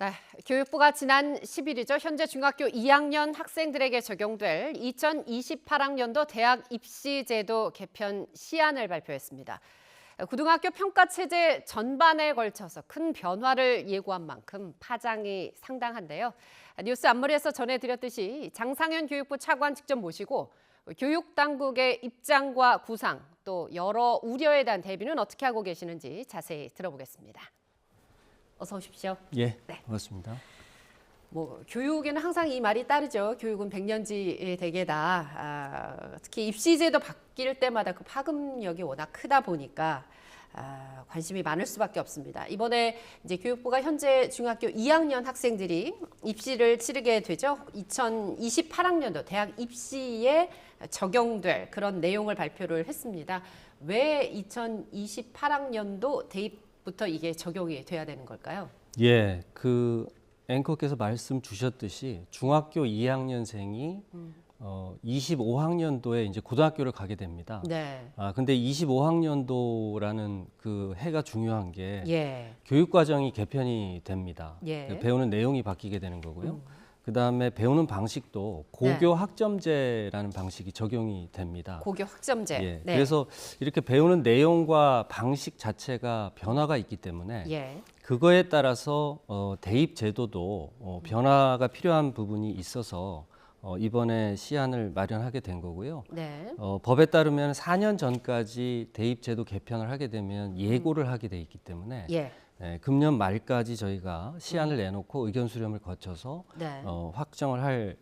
네, 교육부가 지난 10일이죠. 현재 중학교 2학년 학생들에게 적용될 2028학년도 대학 입시 제도 개편 시안을 발표했습니다. 고등학교 평가 체제 전반에 걸쳐서 큰 변화를 예고한 만큼 파장이 상당한데요. 뉴스 앞머리에서 전해드렸듯이 장상현 교육부 차관 직접 모시고 교육 당국의 입장과 구상 또 여러 우려에 대한 대비는 어떻게 하고 계시는지 자세히 들어보겠습니다. 어서 오십시오. 예, 네. 반갑습니다. 교육에는 항상 이 말이 따르죠. 교육은 백년지 대계다. 특히 입시제도 바뀔 때마다 그 파급력이 워낙 크다 보니까 관심이 많을 수밖에 없습니다. 이번에 이제 교육부가 현재 중학교 2학년 학생들이 입시를 치르게 되죠. 2028학년도 대학 입시에 적용될 그런 내용을 발표를 했습니다. 왜 2028학년도 대입부터 이게 적용이 돼야 되는 걸까요? 예, 그 앵커께서 말씀 주셨듯이 중학교 2학년생이 25학년도에 이제 고등학교를 가게 됩니다. 네. 근데 25학년도라는 그 해가 중요한 게 예. 교육 과정이 개편이 됩니다. 예. 배우는 내용이 바뀌게 되는 거고요. 그다음에 배우는 방식도 고교 네. 학점제라는 방식이 적용이 됩니다. 고교 학점제. 예, 네. 그래서 이렇게 배우는 내용과 방식 자체가 변화가 있기 때문에 예. 그거에 따라서 대입 제도도 변화가 필요한 부분이 있어서 이번에 시안을 마련하게 된 거고요. 네. 법에 따르면 4년 전까지 대입 제도 개편을 하게 되면 예고를 하게 돼 있기 때문에 예. 금년 말까지 저희가 시안을 내놓고 의견 수렴을 거쳐서 네. 확정을 할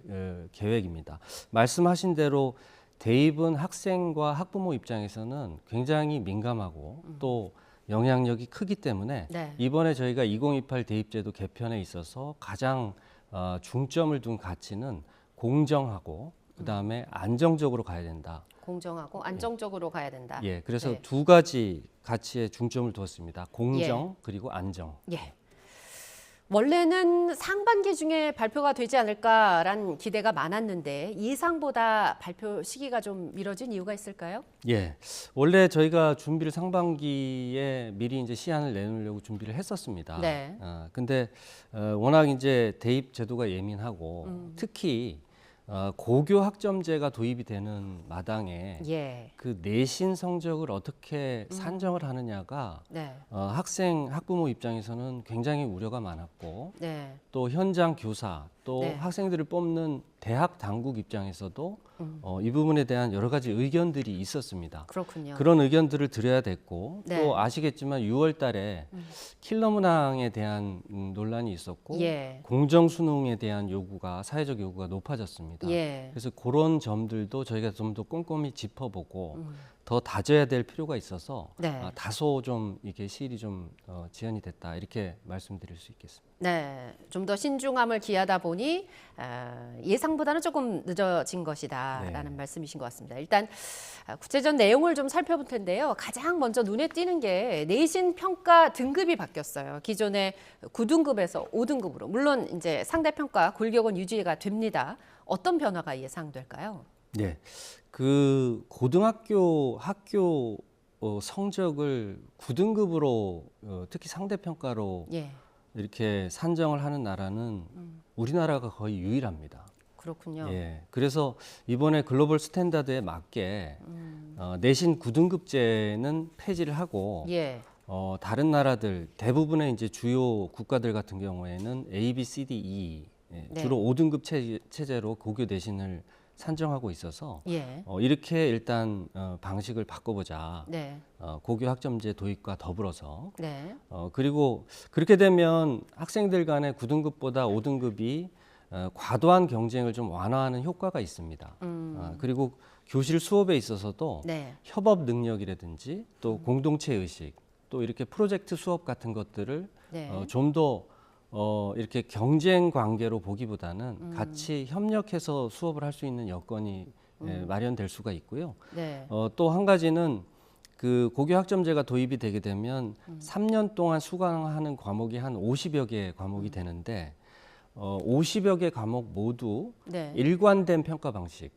계획입니다. 말씀하신 대로 대입은 학생과 학부모 입장에서는 굉장히 민감하고 또 영향력이 크기 때문에 네. 이번에 저희가 2028 대입제도 개편에 있어서 가장 중점을 둔 가치는 공정하고 그다음에 안정적으로 가야 된다. 공정하고 안정적으로 가야 된다. 예, 그래서 네. 두 가지 가치에 중점을 두었습니다. 공정 그리고 안정. 예. 원래는 상반기 중에 발표가 되지 않을까란 기대가 많았는데 예상보다 발표 시기가 좀 미뤄진 이유가 있을까요? 예, 원래 저희가 준비를 상반기에 미리 이제 시안을 내놓으려고 준비를 했었습니다. 네. 근데 워낙 이제 대입 제도가 예민하고 특히 고교 학점제가 도입이 되는 마당에 예. 그 내신 성적을 어떻게 산정을 하느냐가 네. 학생, 학부모 입장에서는 굉장히 우려가 많았고 네. 또 현장 교사 또 네. 학생들을 뽑는 대학 당국 입장에서도 이 부분에 대한 여러 가지 의견들이 있었습니다. 그렇군요. 그런 의견들을 드려야 됐고 네. 또 아시겠지만 6월 달에 킬러 문항에 대한 논란이 있었고 예. 공정 수능에 대한 요구가 사회적 요구가 높아졌습니다. 예. 그래서 그런 점들도 저희가 좀 더 꼼꼼히 짚어보고 더 다져야 될 필요가 있어서 네. 다소 좀 이게 시일이 좀 지연이 됐다 이렇게 말씀드릴 수 있겠습니다. 네, 좀 더 신중함을 기하다 보니 예상보다는 조금 늦어진 것이다라는 네. 말씀이신 것 같습니다. 일단 구체적 내용을 좀 살펴볼 텐데요. 가장 먼저 눈에 띄는 게 내신 평가 등급이 바뀌었어요. 기존의 9등급에서 5등급으로. 물론 이제 상대 평가 골격은 유지가 됩니다. 어떤 변화가 예상될까요? 네, 그 고등학교 학교 성적을 9등급으로 특히 상대 평가로 예, 이렇게 산정을 하는 나라는 우리나라가 거의 유일합니다. 그렇군요. 예, 그래서 이번에 글로벌 스탠다드에 맞게 내신 9등급제는 폐지를 하고 예, 다른 나라들 대부분의 이제 주요 국가들 같은 경우에는 A, B, C, D, E 네. 주로 5등급 체제로 고교 내신을 산정하고 있어서 예, 이렇게 일단 방식을 바꿔보자. 네, 고교 학점제 도입과 더불어서 네, 그리고 그렇게 되면 학생들 간의 9등급보다 5등급이 과도한 경쟁을 좀 완화하는 효과가 있습니다. 그리고 교실 수업에 있어서도 네, 협업 능력이라든지 또 공동체 의식 또 이렇게 프로젝트 수업 같은 것들을 네. 좀 더 이렇게 경쟁 관계로 보기보다는 같이 협력해서 수업을 할 수 있는 여건이 마련될 수가 있고요. 네. 또 한 가지는 그 고교 학점제가 도입이 되게 되면 3년 동안 수강하는 과목이 한 50여 개 과목이 되는데 50여 개 과목 모두 네. 일관된 평가 방식,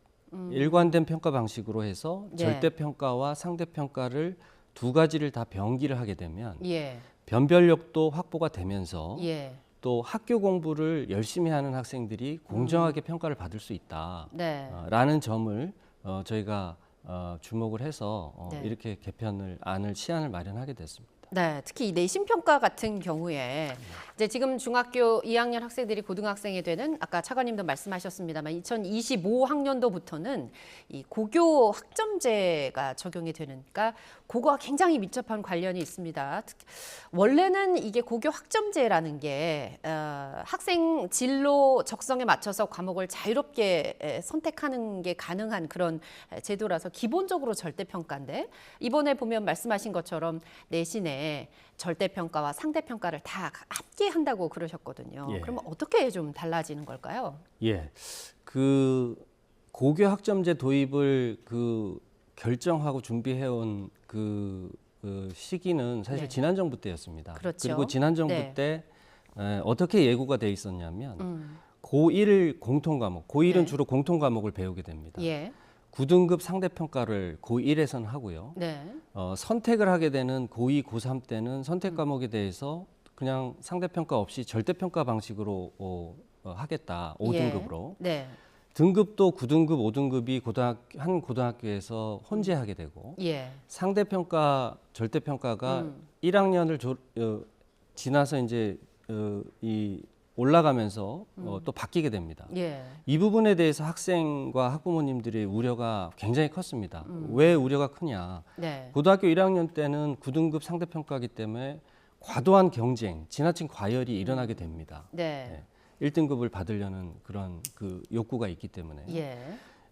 일관된 평가 방식으로 해서 네. 절대 평가와 상대 평가를 두 가지를 다 병기를 하게 되면 예. 변별력도 확보가 되면서 예. 또 학교 공부를 열심히 하는 학생들이 공정하게 평가를 받을 수 있다라는 네. 점을 저희가 주목을 해서 네. 이렇게 안을 시안을 마련하게 됐습니다. 네, 특히 이 내신 평가 같은 경우에 이제 지금 중학교 2학년 학생들이 고등학생이 되는 아까 차관님도 말씀하셨습니다만 2025학년도부터는 이 고교 학점제가 적용이 되니까 그거와 굉장히 밀접한 관련이 있습니다. 원래는 이게 고교 학점제라는 게 학생 진로 적성에 맞춰서 과목을 자유롭게 선택하는 게 가능한 그런 제도라서 기본적으로 절대평가인데 이번에 보면 말씀하신 것처럼 내신에 절대평가와 상대평가를 다 함께 한다고 그러셨거든요. 예. 그러면 어떻게 좀 달라지는 걸까요? 예, 그 고교 학점제 도입을 결정하고 준비해온 시기는 사실 네. 지난 정부 때였습니다. 그렇죠. 그리고 지난 정부 네. 때 어떻게 예고가 돼 있었냐면 음. 고1 공통 과목, 고1은 네. 주로 공통 과목을 배우게 됩니다. 예. 9등급 상대평가를 고1에선 하고요. 네. 선택을 하게 되는 고2, 고3 때는 선택 과목에 대해서 그냥 상대평가 없이 절대평가 방식으로 하겠다. 5등급으로. 예. 네. 등급도 9등급, 5등급이 한 고등학교에서 혼재하게 되고 예. 상대평가, 절대평가가 1학년을 지나서 이제 올라가면서 또 바뀌게 됩니다. 예. 이 부분에 대해서 학생과 학부모님들의 우려가 굉장히 컸습니다. 왜 우려가 크냐? 네. 고등학교 1학년 때는 9등급 상대평가이기 때문에 과도한 경쟁, 지나친 과열이 일어나게 됩니다. 네. 1등급을 받으려는 그런 욕구가 있기 때문에. 예.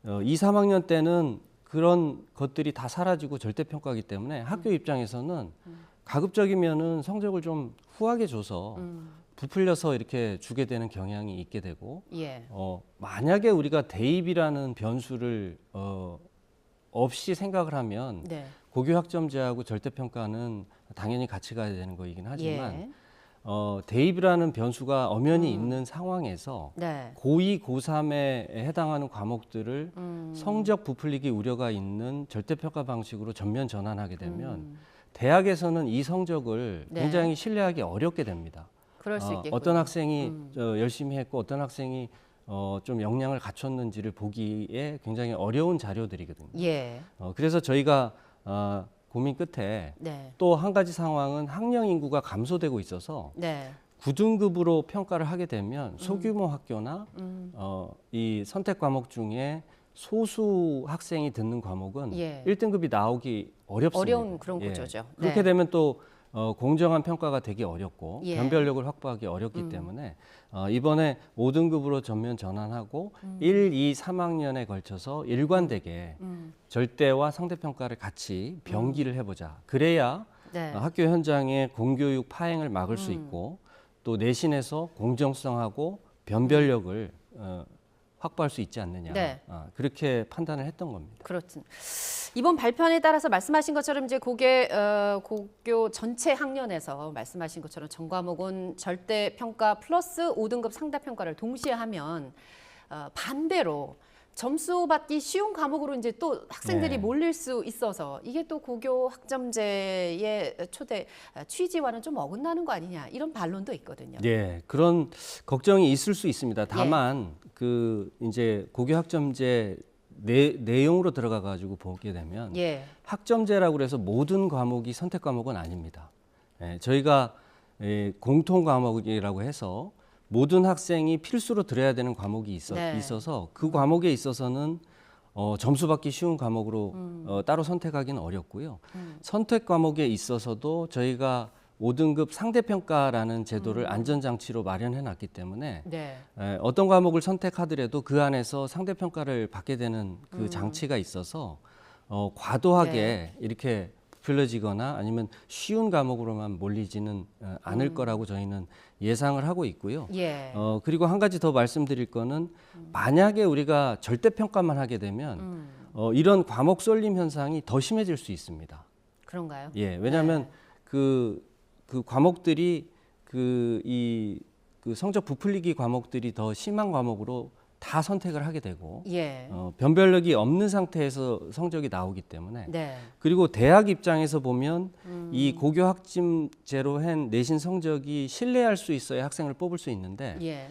2, 3학년 때는 그런 것들이 다 사라지고 절대평가이기 때문에 학교 입장에서는 가급적이면은 성적을 좀 후하게 줘서 부풀려서 이렇게 주게 되는 경향이 있게 되고 예. 만약에 우리가 대입이라는 변수를 없이 생각을 하면 네. 고교 학점제하고 절대평가는 당연히 같이 가야 되는 거이긴 하지만 예. 대입이라는 변수가 엄연히 있는 상황에서 네. 고2, 고3에 해당하는 과목들을 성적 부풀리기 우려가 있는 절대평가 방식으로 전면 전환하게 되면 대학에서는 이 성적을 네. 굉장히 신뢰하기 어렵게 됩니다. 그럴 수 있겠군요. 어떤 학생이 열심히 했고 어떤 학생이 좀 역량을 갖췄는지를 보기에 굉장히 어려운 자료들이거든요. 예. 그래서 저희가 고민 끝에 네. 또 한 가지 상황은 학령 인구가 감소되고 있어서 네. 9등급으로 평가를 하게 되면 소규모 학교나 이 선택 과목 중에 소수 학생이 듣는 과목은 예. 1등급이 나오기 어렵습니다. 어려운 그런 예. 구조죠. 그렇게 네. 되면 또 공정한 평가가 되기 어렵고 예. 변별력을 확보하기 어렵기 때문에 이번에 5등급으로 전면 전환하고 1, 2, 3학년에 걸쳐서 일관되게 절대와 상대평가를 같이 병기를 해보자. 그래야 네. 학교 현장의 공교육 파행을 막을 수 있고 또 내신에서 공정성하고 변별력을 확보할 수 있지 않느냐. 네. 그렇게 판단을 했던 겁니다. 그렇습니다. 이번 발표안에 따라서 말씀하신 것처럼 이제 고교 전체 학년에서 말씀하신 것처럼 전 과목은 절대 평가 플러스 5등급 상대 평가를 동시에 하면 반대로 점수 받기 쉬운 과목으로 이제 또 학생들이 네. 몰릴 수 있어서 이게 또 고교 학점제의 초대 취지와는 좀 어긋나는 거 아니냐 이런 반론도 있거든요. 예, 그런 걱정이 있을 수 있습니다. 다만 이제 고교 학점제 내용으로 들어가 가지고 보게 되면 예. 학점제라고 그래서 모든 과목이 선택 과목은 아닙니다. 저희가 공통 과목이라고 해서 모든 학생이 필수로 들어야 되는 과목이 있어서 그 과목에 있어서는 점수 받기 쉬운 과목으로 따로 선택하기는 어렵고요. 선택 과목에 있어서도 저희가 5등급 상대평가라는 제도를 안전장치로 마련해 놨기 때문에 네. 어떤 과목을 선택하더라도 그 안에서 상대평가를 받게 되는 그 장치가 있어서 과도하게 이렇게 부풀려지거나 아니면 쉬운 과목으로만 몰리지는 않을 거라고 저희는 예상을 하고 있고요. 예. 그리고 한 가지 더 말씀드릴 거는 만약에 우리가 절대평가만 하게 되면 이런 과목 쏠림 현상이 더 심해질 수 있습니다. 그런가요? 예, 왜냐하면 그 과목들이 그 성적 부풀리기 과목들이 더 심한 과목으로 다 선택을 하게 되고 예. 변별력이 없는 상태에서 성적이 나오기 때문에 네. 그리고 대학 입장에서 보면 이 고교 학점제로 한 내신 성적이 신뢰할 수 있어야 학생을 뽑을 수 있는데 예.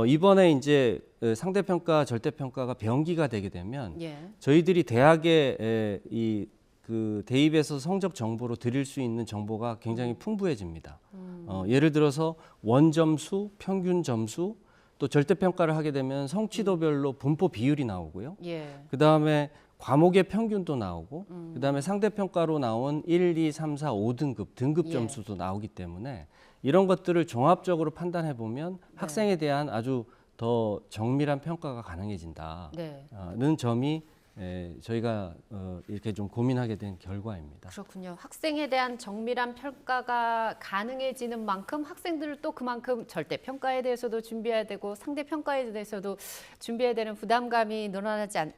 이번에 이제 상대평가, 절대평가가 병기가 되게 되면 예. 저희들이 대학에 그 대입에서 성적 정보로 드릴 수 있는 정보가 굉장히 풍부해집니다. 예를 들어서 원점수, 평균 점수, 또 절대평가를 하게 되면 성취도별로 분포 비율이 나오고요. 예. 그다음에 과목의 평균도 나오고 그다음에 상대평가로 나온 1, 2, 3, 4, 5등급 등급 예. 점수도 나오기 때문에 이런 것들을 종합적으로 판단해 보면 학생에 대한 아주 더 정밀한 평가가 가능해진다는 네. 점이 저희가 이렇게 좀 고민하게 된 결과입니다. 그렇군요. 학생에 대한 정밀한 평가가 가능해지는 만큼 학생들을 또 그만큼 절대 평가에 대해서도 준비해야 되고 상대 평가에 대해서도 준비해야 되는 부담감이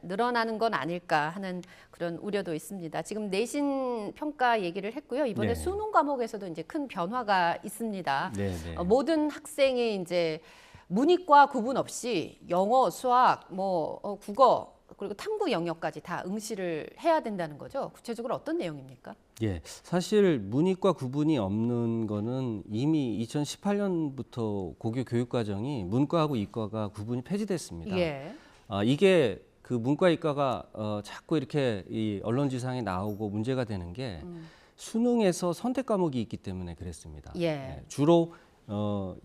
늘어나는 건 아닐까 하는 그런 우려도 있습니다. 지금 내신 평가 얘기를 했고요. 이번에 네. 수능 과목에서도 이제 큰 변화가 있습니다. 네, 네. 모든 학생이 이제 문이과 구분 없이 영어, 수학, 국어 그리고 탐구 영역까지 다 응시를 해야 된다는 거죠. 구체적으로 어떤 내용입니까? 예, 사실 문이과 구분이 없는 거는 이미 2018년부터 고교 교육과정이 문과하고 이과가 구분이 폐지됐습니다. 예. 이게 그 문과 이과가 자꾸 이렇게 이 언론지상에 나오고 문제가 되는 게 수능에서 선택 과목이 있기 때문에 그랬습니다. 예. 주로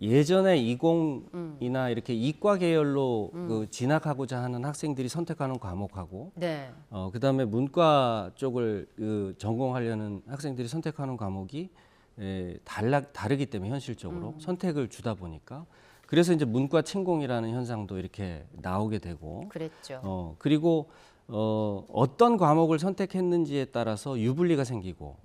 예전에 이공이나 이렇게 이과 계열로 그 진학하고자 하는 학생들이 선택하는 과목하고 네. 그다음에 문과 쪽을 전공하려는 학생들이 선택하는 과목이 다르기 때문에 현실적으로 선택을 주다 보니까 그래서 이제 문과 침공이라는 현상도 이렇게 나오게 되고 그랬죠. 그리고 어떤 과목을 선택했는지에 따라서 유불리가 생기고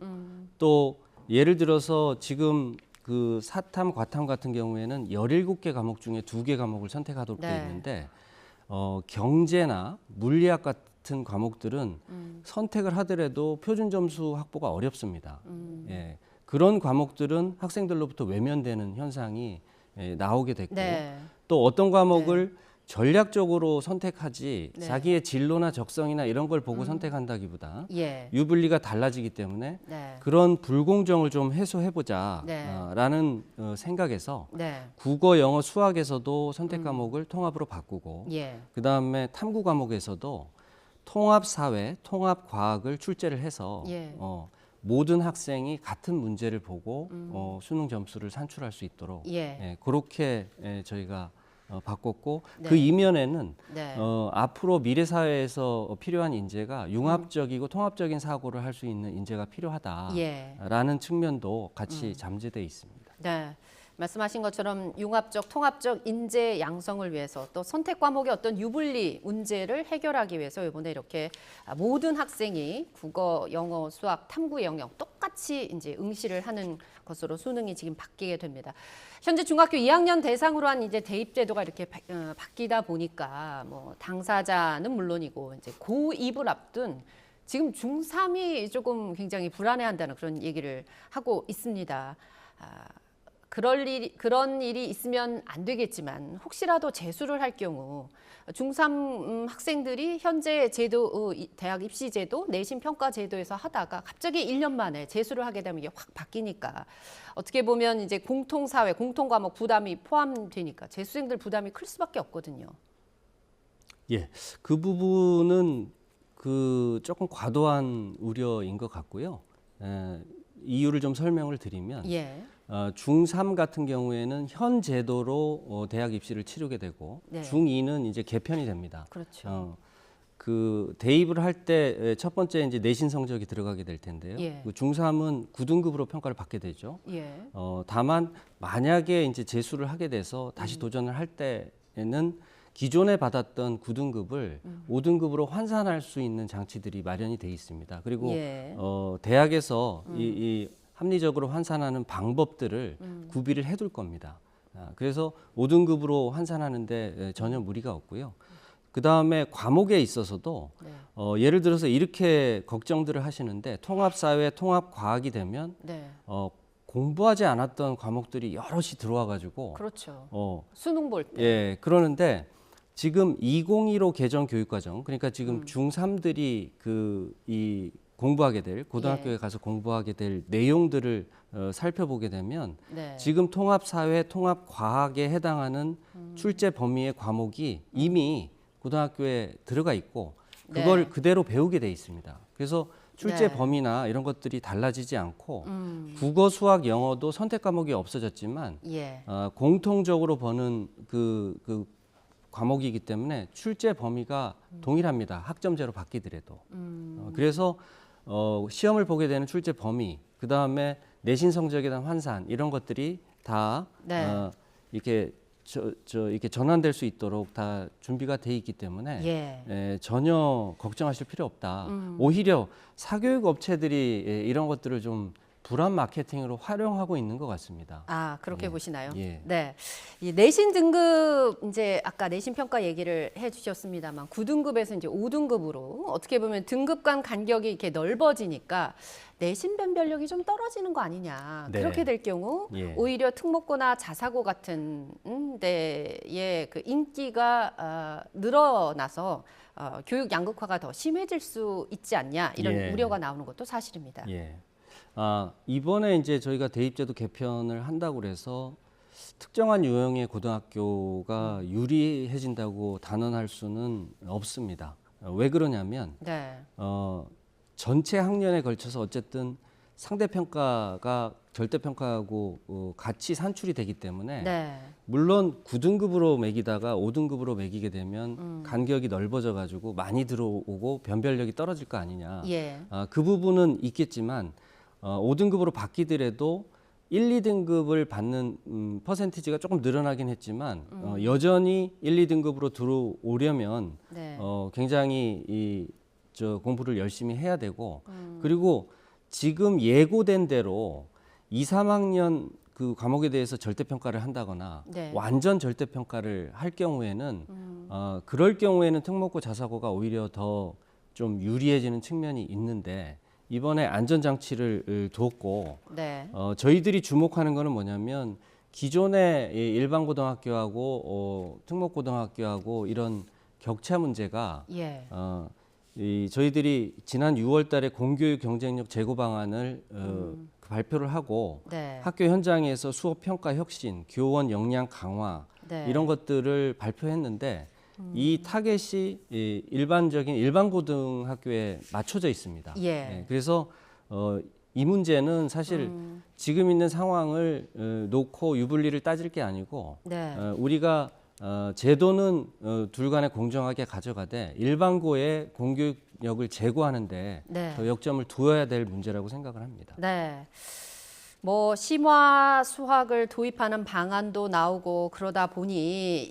또 예를 들어서 지금 그 사탐, 과탐 같은 경우에는 17개 과목 중에 2개 과목을 선택하도록 되어 네. 있는데 경제나 물리학 같은 과목들은 선택을 하더라도 표준 점수 확보가 어렵습니다. 예, 그런 과목들은 학생들로부터 외면되는 현상이 나오게 됐고 네. 또 어떤 과목을 전략적으로 선택하지 네. 자기의 진로나 적성이나 이런 걸 보고 선택한다기보다 예. 유불리가 달라지기 때문에 네. 그런 불공정을 좀 해소해보자 네. 라는 생각에서 네. 국어, 영어, 수학에서도 선택 과목을 통합으로 바꾸고 예. 그다음에 탐구 과목에서도 통합사회, 통합과학을 출제를 해서 예. 모든 학생이 같은 문제를 보고 수능 점수를 산출할 수 있도록 예. 그렇게 저희가 바꿨고 네. 그 이면에는 네. 앞으로 미래 사회에서 필요한 인재가 융합적이고 통합적인 사고를 할 수 있는 인재가 필요하다라는 예. 측면도 같이 잠재돼 있습니다. 네. 말씀하신 것처럼 융합적, 통합적 인재 양성을 위해서 또 선택 과목의 어떤 유불리 문제를 해결하기 위해서 이번에 이렇게 모든 학생이 국어, 영어, 수학, 탐구 영역 똑같이 이제 응시를 하는 것으로 수능이 지금 바뀌게 됩니다. 현재 중학교 2학년 대상으로 한 이제 대입 제도가 이렇게 바뀌다 보니까 당사자는 물론이고 이제 고2을 앞둔 지금 중3이 조금 굉장히 불안해한다는 그런 얘기를 하고 있습니다. 그런 일이 있으면 안 되겠지만 혹시라도 재수를 할 경우 중3 학생들이 현재 제도, 대학 입시 제도, 내신 평가 제도에서 하다가 갑자기 1년 만에 재수를 하게 되면 이게 확 바뀌니까 어떻게 보면 이제 공통사회, 공통과목 부담이 포함되니까 재수생들 부담이 클 수밖에 없거든요. 예, 그 부분은 조금 과도한 우려인 것 같고요. 이유를 좀 설명을 드리면 예. 중3 같은 경우에는 현 제도로 대학 입시를 치르게 되고 네. 중2는 이제 개편이 됩니다. 그렇죠. 그 대입을 할 때 첫 번째 이제 내신 성적이 들어가게 될 텐데요. 예. 그 중3은 9등급으로 평가를 받게 되죠. 예. 다만 만약에 이제 재수를 하게 돼서 다시 도전을 할 때에는 기존에 받았던 9등급을 5등급으로 환산할 수 있는 장치들이 마련이 돼 있습니다. 그리고 예. 대학에서 이 합리적으로 환산하는 방법들을 구비를 해둘 겁니다. 그래서 5등급으로 환산하는데 전혀 무리가 없고요. 그 다음에 과목에 있어서도 네. 예를 들어서 이렇게 걱정들을 하시는데 통합사회, 통합과학이 되면 네. 공부하지 않았던 과목들이 여럿이 들어와 가지고 그렇죠. 수능 볼 때. 예, 그러는데 지금 2015 개정 교육과정, 그러니까 지금 중3들이 이 공부하게 될, 고등학교에 예. 가서 공부하게 될 내용들을 살펴보게 되면 네. 지금 통합사회, 통합과학에 해당하는 출제 범위의 과목이 이미 고등학교에 들어가 있고 그걸 네. 그대로 배우게 돼 있습니다. 그래서 출제 네. 범위나 이런 것들이 달라지지 않고 국어, 수학, 영어도 선택 과목이 없어졌지만 예. 공통적으로 보는 그 과목이기 때문에 출제 범위가 동일합니다. 학점제로 바뀌더라도. 그래서 시험을 보게 되는 출제 범위, 그 다음에 내신 성적에 대한 환산 이런 것들이 다 네. 이렇게 이렇게 전환될 수 있도록 다 준비가 돼 있기 때문에 예. 전혀 걱정하실 필요 없다. 오히려 사교육 업체들이 이런 것들을 좀 불안 마케팅으로 활용하고 있는 것 같습니다. 아, 그렇게 보시나요? 예. 네. 이 내신 등급 이제 아까 내신 평가 얘기를 해 주셨습니다만 9등급에서 이제 5등급으로 어떻게 보면 등급 간 간격이 이렇게 넓어지니까 내신 변별력이 좀 떨어지는 거 아니냐. 네. 그렇게 될 경우 예. 오히려 특목고나 자사고 같은 데의 그 인기가 늘어나서 교육 양극화가 더 심해질 수 있지 않냐 이런 예. 우려가 나오는 것도 사실입니다. 예. 이번에 이제 저희가 대입제도 개편을 한다고 그래서 특정한 유형의 고등학교가 유리해진다고 단언할 수는 없습니다. 왜 그러냐면 네. 전체 학년에 걸쳐서 어쨌든 상대평가가 절대평가하고 같이 산출이 되기 때문에 네. 물론 9등급으로 매기다가 5등급으로 매기게 되면 간격이 넓어져 가지고 많이 들어오고 변별력이 떨어질 거 아니냐. 예. 그 부분은 있겠지만 5등급으로 바뀌더라도 1, 2등급을 받는 퍼센티지가 조금 늘어나긴 했지만 여전히 1, 2등급으로 들어오려면 네. 굉장히 공부를 열심히 해야 되고 그리고 지금 예고된 대로 2, 3학년 그 과목에 대해서 절대평가를 한다거나 네. 완전 절대평가를 할 경우에는 그럴 경우에는 특목고 자사고가 오히려 더 좀 유리해지는 측면이 있는데 이번에 안전장치를 뒀고 네. 저희들이 주목하는 거는 뭐냐면 기존의 일반 고등학교하고 특목고등학교하고 이런 격차 문제가 예. 저희들이 지난 6월달에 공교육 경쟁력 제고 방안을 발표를 하고 네. 학교 현장에서 수업 평가 혁신, 교원 역량 강화 네. 이런 것들을 발표했는데 이 타겟이 일반적인 일반 고등학교에 맞춰져 있습니다. 예. 그래서 이 문제는 사실 지금 있는 상황을 놓고 유불리를 따질 게 아니고 네. 우리가 제도는 둘 간에 공정하게 가져가되 일반고의 공교육력을 제고하는데 네. 더 역점을 두어야 될 문제라고 생각을 합니다. 네. 뭐 심화 수학을 도입하는 방안도 나오고 그러다 보니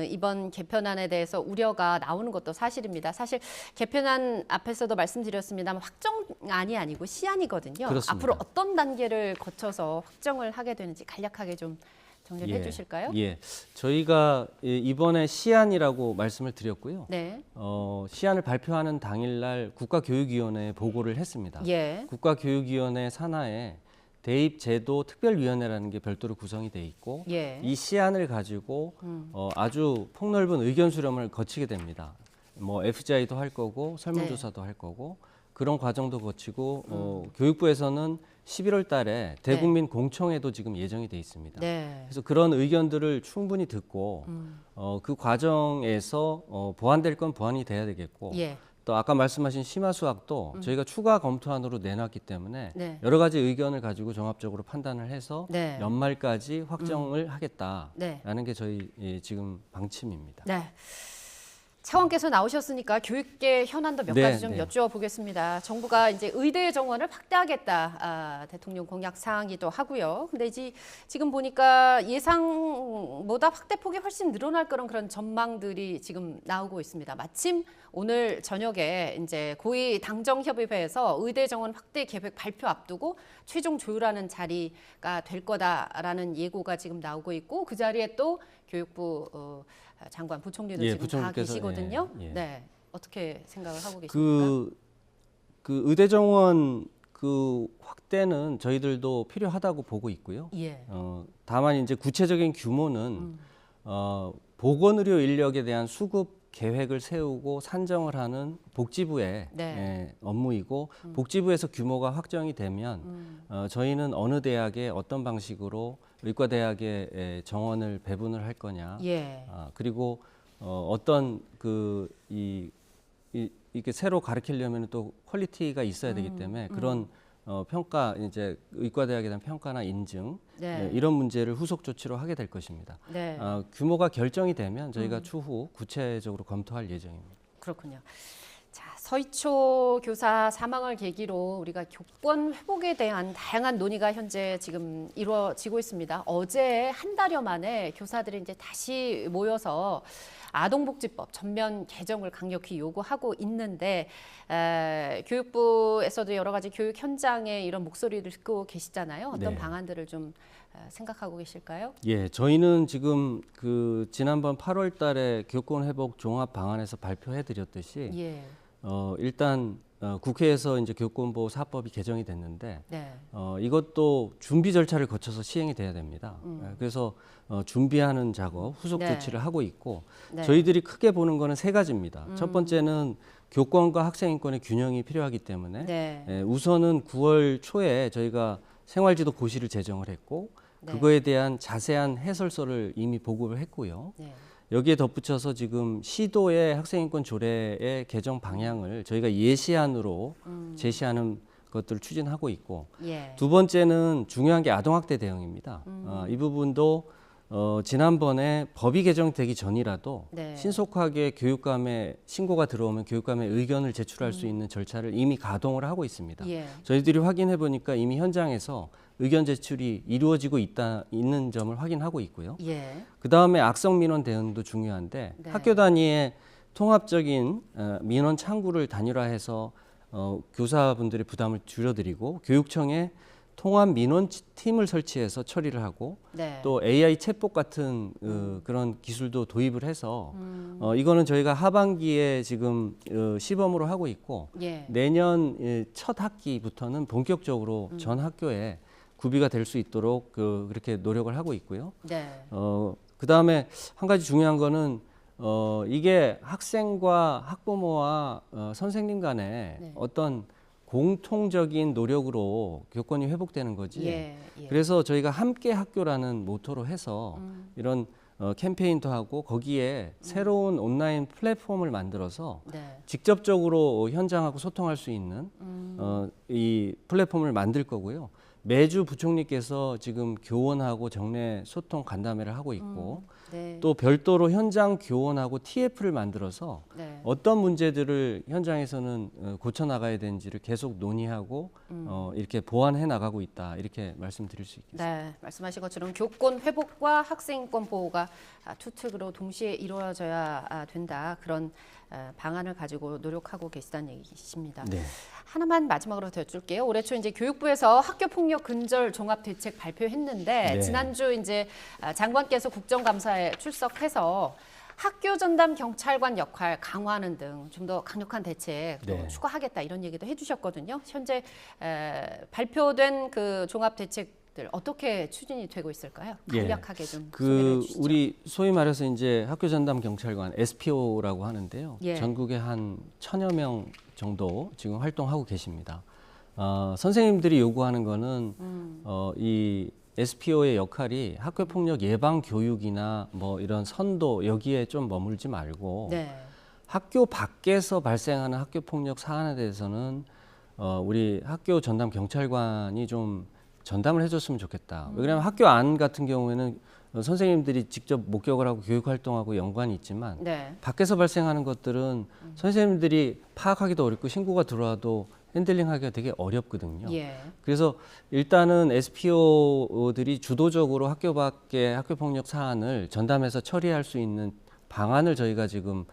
이번 개편안에 대해서 우려가 나오는 것도 사실입니다. 사실 개편안 앞에서도 말씀드렸습니다만 확정안이 아니고 시안이거든요. 그렇습니다. 앞으로 어떤 단계를 거쳐서 확정을 하게 되는지 간략하게 좀 정리해 주실까요? 예, 저희가 이번에 시안이라고 말씀을 드렸고요. 네. 시안을 발표하는 당일날 국가교육위원회에 보고를 했습니다. 예. 국가교육위원회 산하에 대입제도 특별위원회라는 게 별도로 구성이 돼 있고 예. 이 시안을 가지고 아주 폭넓은 의견 수렴을 거치게 됩니다. 뭐 FGI도 할 거고 설문조사도 할 거고 그런 과정도 거치고 교육부에서는 11월 달에 대국민 공청회도 지금 예정이 돼 있습니다. 네. 그래서 그런 의견들을 충분히 듣고 그 과정에서 보완될 건 보완이 돼야 되겠고 예. 또 아까 말씀하신 심화 수학도 저희가 추가 검토안으로 내놨기 때문에 네. 여러 가지 의견을 가지고 종합적으로 판단을 해서 네. 연말까지 확정을 하겠다라는 네. 게 저희 지금 방침입니다. 네. 차관께서 나오셨으니까 교육계 현안도 몇 네, 가지 좀 네. 여쭈어보겠습니다. 정부가 이제 의대 정원을 확대하겠다 대통령 공약 사항이기도 하고요. 근데 이제 지금 보니까 예상보다 확대폭이 훨씬 늘어날 거란 그런 전망들이 지금 나오고 있습니다. 마침 오늘 저녁에 이제 고위 당정협의회에서 의대 정원 확대 계획 발표 앞두고 최종 조율하는 자리가 될 거다라는 예고가 지금 나오고 있고 그 자리에 또 교육부 장관, 부총리도 예, 지금 가 부총리께서, 계시거든요. 예, 예. 네, 어떻게 생각을 하고 계십니까? 그 의대 정원 그 확대는 저희들도 필요하다고 보고 있고요. 예, 다만 이제 구체적인 규모는 보건의료 인력에 대한 수급 계획을 세우고 산정을 하는 복지부의 업무이고 복지부에서 규모가 확정이 되면 저희는 어느 대학에 어떤 방식으로 의과대학에 정원을 배분을 할 거냐, 그리고 어떤 이게 새로 가르치려면 또 퀄리티가 있어야 되기 때문에 그런 평가, 이제 의과대학에 대한 평가나 인증 이런 문제를 후속 조치로 하게 될 것입니다. 규모가 결정이 되면 저희가 추후 구체적으로 검토할 예정입니다. 그렇군요. 자, 서희초 교사 사망을 계기로 우리가 교권 회복에 대한 다양한 논의가 현재 지금 이루어지고 있습니다. 어제 한 달여 만에 교사들이 이제 다시 모여서 아동복지법 전면 개정을 강력히 요구하고 있는데 교육부에서도 여러 가지 교육 현장의 이런 목소리를 듣고 계시잖아요. 어떤 방안들을 좀 생각하고 계실까요? 예, 저희는 지금 지난번 8월 달에 교권 회복 종합 방안에서 발표해 드렸듯이 일단 국회에서 이제 교권보호 사법이 개정이 됐는데 이것도 준비 절차를 거쳐서 시행이 돼야 됩니다. 그래서 준비하는 작업, 후속 조치를 하고 있고 저희들이 크게 보는 거는 세 가지입니다. 첫 번째는 교권과 학생 인권의 균형이 필요하기 때문에 우선은 9월 초에 저희가 생활지도 고시를 제정을 했고 그거에 대한 자세한 해설서를 이미 보급을 했고요. 여기에 덧붙여서 지금 시도의 학생인권 조례의 개정 방향을 저희가 예시안으로 제시하는 것들을 추진하고 있고 두 번째는 중요한 게 아동학대 대응입니다. 이 부분도 지난번에 법이 개정되기 전이라도 신속하게 교육감에 신고가 들어오면 교육감의 의견을 제출할 수 있는 절차를 이미 가동을 하고 있습니다. 저희들이 확인해 보니까 이미 현장에서 의견 제출이 이루어지고 있는 점을 확인하고 있고요. 그 다음에 악성 민원 대응도 중요한데 학교 단위의 통합적인 민원 창구를 단일화해서 교사분들의 부담을 줄여드리고 교육청에 통합 민원 팀을 설치해서 처리를 하고 또 AI 챗봇 같은 그런 기술도 도입을 해서 이거는 저희가 하반기에 지금 시범으로 하고 있고 내년 첫 학기부터는 본격적으로 전 학교에 구비가 될 수 있도록 그렇게 노력을 하고 있고요. 그 다음에 한 가지 중요한 거는 이게 학생과 학부모와 선생님 간에 어떤 공통적인 노력으로 교권이 회복되는 거지. 그래서 저희가 함께 학교라는 모토로 해서 이런 캠페인도 하고 거기에 새로운 온라인 플랫폼을 만들어서 직접적으로 현장하고 소통할 수 있는 이 플랫폼을 만들 거고요. 매주 부총리께서 지금 교원하고 정례 소통 간담회를 하고 있고 또 별도로 현장 교원하고 TF를 만들어서 어떤 문제들을 현장에서는 고쳐나가야 되는지를 계속 논의하고 이렇게 보완해 나가고 있다 이렇게 말씀드릴 수 있겠습니다. 말씀하신 것처럼 교권 회복과 학생인권 보호가 투특으로 동시에 이루어져야 된다. 그런 방안을 가지고 노력하고 계시다는 얘기십니다. 하나만 마지막으로 더 여쭐게요. 올해 초 이제 교육부에서 학교폭력 근절 종합 대책 발표했는데 지난주 이제 장관께서 국정감사에 출석해서 학교 전담 경찰관 역할 강화하는 등 좀 더 강력한 대책 또 추가하겠다 이런 얘기도 해주셨거든요. 현재 발표된 그 종합 대책들 어떻게 추진이 되고 있을까요? 간략하게 좀 소개해 주시죠. 우리 소위 말해서 이제 학교 전담 경찰관 SPO라고 하는데요. 전국에 한 1000여 명 정도 지금 활동하고 계십니다. 선생님들이 요구하는 거는 이 SPO의 역할이 학교폭력 예방 교육이나 뭐 이런 선도 여기에 좀 머물지 말고 학교 밖에서 발생하는 학교폭력 사안에 대해서는 우리 학교 전담 경찰관이 좀 전담을 해줬으면 좋겠다. 왜냐하면 학교 안 같은 경우에는 선생님들이 직접 목격을 하고 교육 활동하고 연관이 있지만 밖에서 발생하는 것들은 선생님들이 파악하기도 어렵고 신고가 들어와도 핸들링하기가 되게 어렵거든요. 그래서 일단은 SPO들이 주도적으로 학교 밖의 학교폭력 사안을 전담해서 처리할 수 있는 방안을 저희가 지금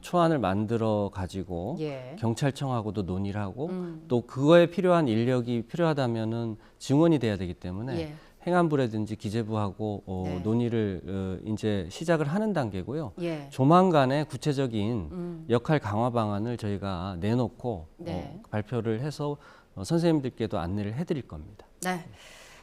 초안을 만들어 가지고 경찰청하고도 논의를 하고 또 그거에 필요한 인력이 필요하다면은 증원이 돼야 되기 때문에 행안부라든지 기재부하고 논의를 이제 시작을 하는 단계고요. 조만간에 구체적인 역할 강화 방안을 저희가 내놓고 발표를 해서 선생님들께도 안내를 해드릴 겁니다.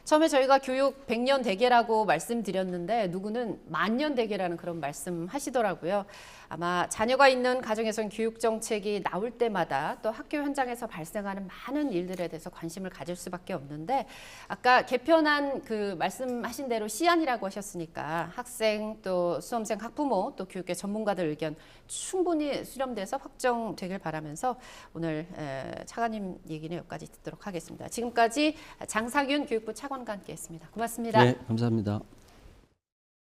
처음에 저희가 교육 100년 대계라고 말씀드렸는데 누구는 만년 대계라는 그런 말씀하시더라고요. 아마 자녀가 있는 가정에선 교육 정책이 나올 때마다 또 학교 현장에서 발생하는 많은 일들에 대해서 관심을 가질 수밖에 없는데 아까 개편안 그 말씀하신 대로 시안이라고 하셨으니까 학생 또 수험생 학부모 또 교육계 전문가들 의견 충분히 수렴돼서 확정되길 바라면서 오늘 차관님 얘기는 여기까지 듣도록 하겠습니다. 지금까지 장상윤 교육부 차관과 함께했습니다. 고맙습니다. 네, 감사합니다.